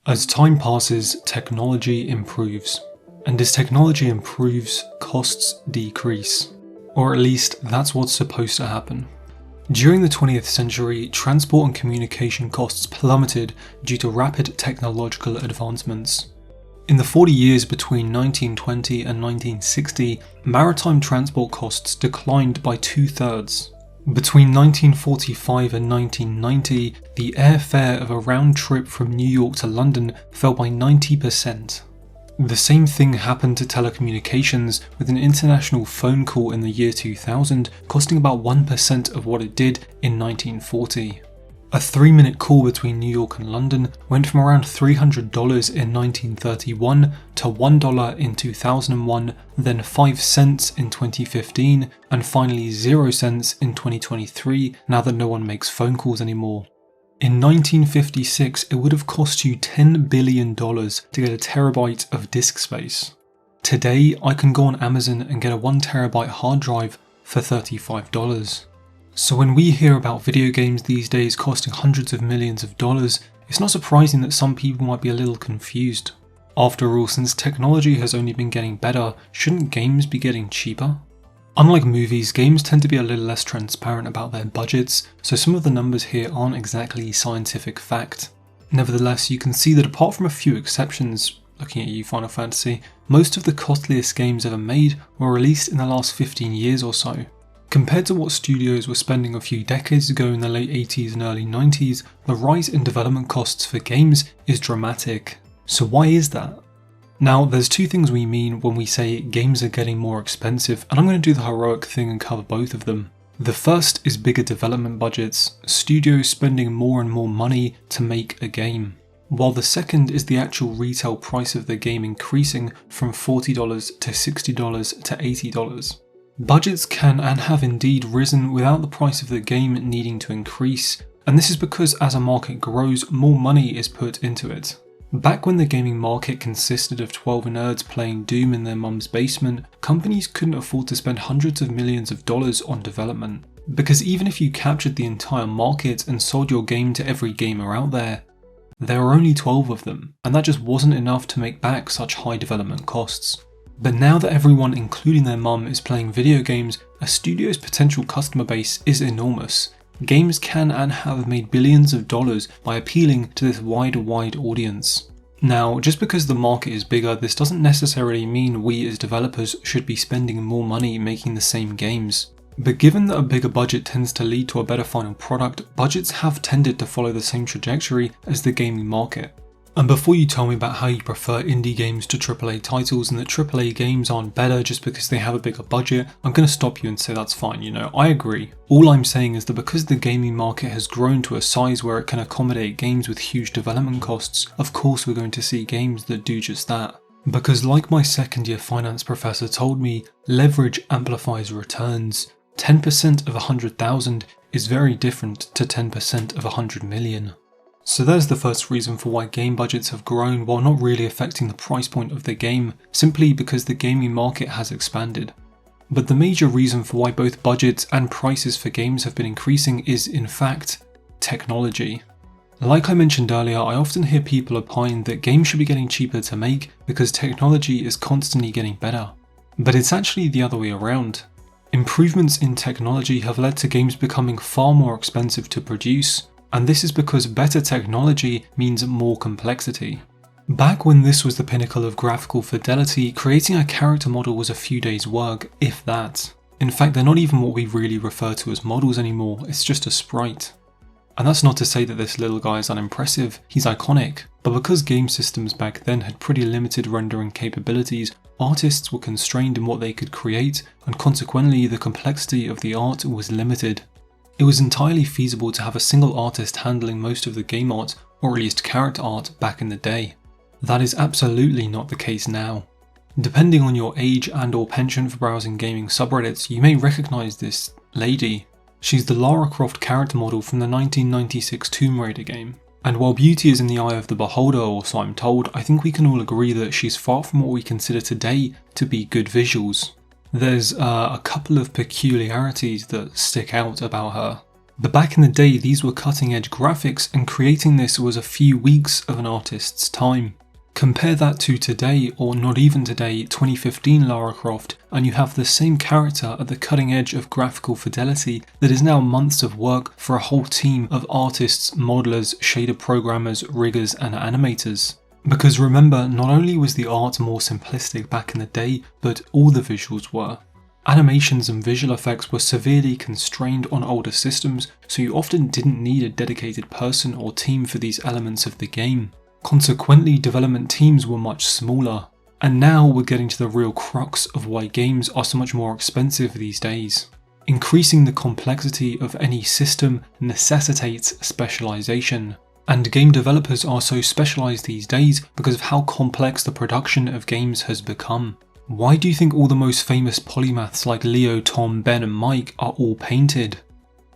As time passes, technology improves. And as technology improves, costs decrease. Or at least, that's what's supposed to happen. During the 20th century, transport and communication costs plummeted due to rapid technological advancements. In the 40 years between 1920 and 1960, maritime transport costs declined by 2/3. Between 1945 and 1990, the airfare of a round trip from New York to London fell by 90%. The same thing happened to telecommunications, with an international phone call in the year 2000 costing about 1% of what it did in 1940. A 3-minute call between New York and London went from around $300 in 1931 to $1 in 2001, then 5 cents in 2015, and finally 0 cents in 2023 now that no one makes phone calls anymore. In 1956, it would have cost you $10 billion to get a terabyte of disk space. Today, I can go on Amazon and get a 1 terabyte hard drive for $35. So when we hear about video games these days costing hundreds of millions of dollars, it's not surprising that some people might be a little confused. After all, since technology has only been getting better, shouldn't games be getting cheaper? Unlike movies, games tend to be a little less transparent about their budgets, so some of the numbers here aren't exactly scientific fact. Nevertheless, you can see that apart from a few exceptions, looking at you Final Fantasy, most of the costliest games ever made were released in the last 15 years or so. Compared to what studios were spending a few decades ago in the late 80s and early 90s, the rise in development costs for games is dramatic. So why is that? Now, there's two things we mean when we say games are getting more expensive, and I'm going to do the heroic thing and cover both of them. The first is bigger development budgets, studios spending more and more money to make a game. While the second is the actual retail price of the game increasing from $40 to $60 to $80. Budgets can and have indeed risen without the price of the game needing to increase, and this is because as a market grows, more money is put into it. Back when the gaming market consisted of 12 nerds playing Doom in their mum's basement, companies couldn't afford to spend hundreds of millions of dollars on development. Because even if you captured the entire market and sold your game to every gamer out there were only 12 of them, and that just wasn't enough to make back such high development costs. But now that everyone, including their mum, is playing video games, a studio's potential customer base is enormous. Games can and have made billions of dollars by appealing to this wide audience. Now, just because the market is bigger, this doesn't necessarily mean we as developers should be spending more money making the same games. But given that a bigger budget tends to lead to a better final product, budgets have tended to follow the same trajectory as the gaming market. And before you tell me about how you prefer indie games to AAA titles and that AAA games aren't better just because they have a bigger budget, I'm going to stop you and say that's fine, I agree. All I'm saying is that because the gaming market has grown to a size where it can accommodate games with huge development costs, of course we're going to see games that do just that. Because like my second year finance professor told me, leverage amplifies returns. 10% of 100,000 is very different to 10% of 100 million. So there's the first reason for why game budgets have grown while not really affecting the price point of the game, simply because the gaming market has expanded. But the major reason for why both budgets and prices for games have been increasing is, in fact, technology. Like I mentioned earlier, I often hear people opine that games should be getting cheaper to make because technology is constantly getting better. But it's actually the other way around. Improvements in technology have led to games becoming far more expensive to produce. And this is because better technology means more complexity. Back when this was the pinnacle of graphical fidelity, creating a character model was a few days' work, if that. In fact, they're not even what we really refer to as models anymore, it's just a sprite. And that's not to say that this little guy is unimpressive, he's iconic. But because game systems back then had pretty limited rendering capabilities, artists were constrained in what they could create, and consequently the complexity of the art was limited. It was entirely feasible to have a single artist handling most of the game art, or at least character art, back in the day. That is absolutely not the case now. Depending on your age and or penchant for browsing gaming subreddits, you may recognise this lady. She's the Lara Croft character model from the 1996 Tomb Raider game. And while beauty is in the eye of the beholder, or so I'm told, I think we can all agree that she's far from what we consider today to be good visuals. There's a couple of peculiarities that stick out about her. But back in the day, these were cutting edge graphics, and creating this was a few weeks of an artist's time. Compare that to today, or not even today, 2015 Lara Croft, and you have the same character at the cutting edge of graphical fidelity that is now months of work for a whole team of artists, modelers, shader programmers, riggers, and animators. Because remember, not only was the art more simplistic back in the day, but all the visuals were. Animations and visual effects were severely constrained on older systems, so you often didn't need a dedicated person or team for these elements of the game. Consequently, development teams were much smaller. And now we're getting to the real crux of why games are so much more expensive these days. Increasing the complexity of any system necessitates specialization. And game developers are so specialized these days because of how complex the production of games has become. Why do you think all the most famous polymaths like Leo, Tom, Ben and Mike are all painted?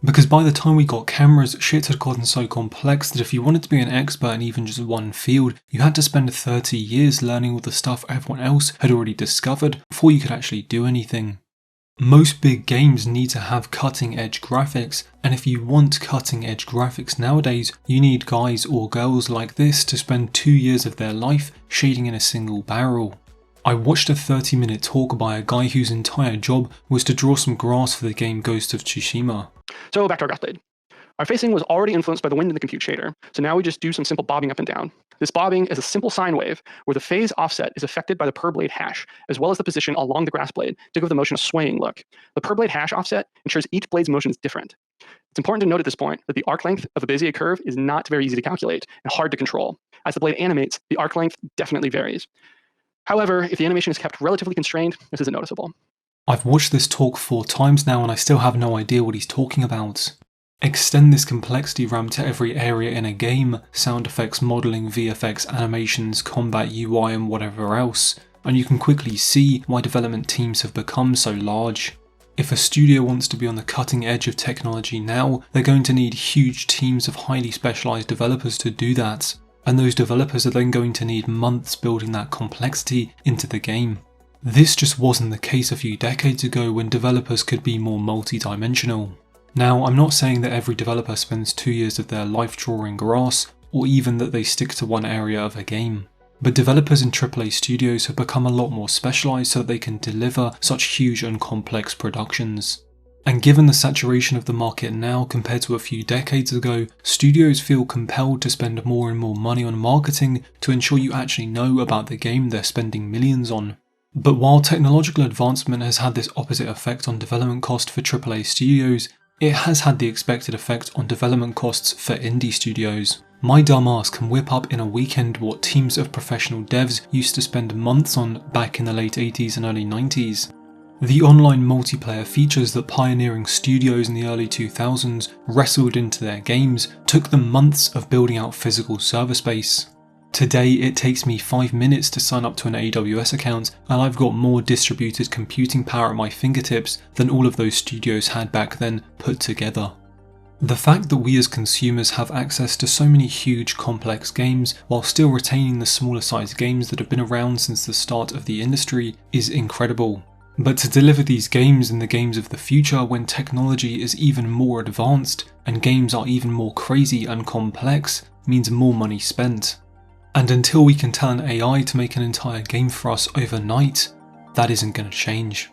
Because by the time we got cameras, shit had gotten so complex that if you wanted to be an expert in even just one field, you had to spend 30 years learning all the stuff everyone else had already discovered before you could actually do anything. Most big games need to have cutting edge graphics, and if you want cutting edge graphics nowadays, you need guys or girls like this to spend 2 years of their life shading in a single barrel. I watched a 30-minute talk by a guy whose entire job was to draw some grass for the game Ghost of Tsushima. So back to our Grassblade. Our facing was already influenced by the wind in the compute shader, so now we just do some simple bobbing up and down. This bobbing is a simple sine wave where the phase offset is affected by the per blade hash, as well as the position along the grass blade to give the motion a swaying look. The per blade hash offset ensures each blade's motion is different. It's important to note at this point that the arc length of a Bezier curve is not very easy to calculate and hard to control. As the blade animates, the arc length definitely varies. However, if the animation is kept relatively constrained, this isn't noticeable. I've watched this talk 4 times now and I still have no idea what he's talking about. Extend this complexity ramp to every area in a game, sound effects, modelling, VFX, animations, combat, UI and whatever else, and you can quickly see why development teams have become so large. If a studio wants to be on the cutting edge of technology now, they're going to need huge teams of highly specialised developers to do that, and those developers are then going to need months building that complexity into the game. This just wasn't the case a few decades ago when developers could be more multi-dimensional. Now, I'm not saying that every developer spends 2 years of their life drawing grass, or even that they stick to one area of a game. But developers in AAA studios have become a lot more specialised so that they can deliver such huge and complex productions. And given the saturation of the market now compared to a few decades ago, studios feel compelled to spend more and more money on marketing to ensure you actually know about the game they're spending millions on. But while technological advancement has had this opposite effect on development cost for AAA studios, it has had the expected effect on development costs for indie studios. My dumb ass can whip up in a weekend what teams of professional devs used to spend months on back in the late 80s and early 90s. The online multiplayer features that pioneering studios in the early 2000s wrestled into their games took them months of building out physical server space. Today it takes me 5 minutes to sign up to an AWS account and I've got more distributed computing power at my fingertips than all of those studios had back then put together. The fact that we as consumers have access to so many huge complex games while still retaining the smaller sized games that have been around since the start of the industry is incredible. But to deliver these games and the games of the future when technology is even more advanced and games are even more crazy and complex means more money spent. And until we can tell an AI to make an entire game for us overnight, that isn't going to change.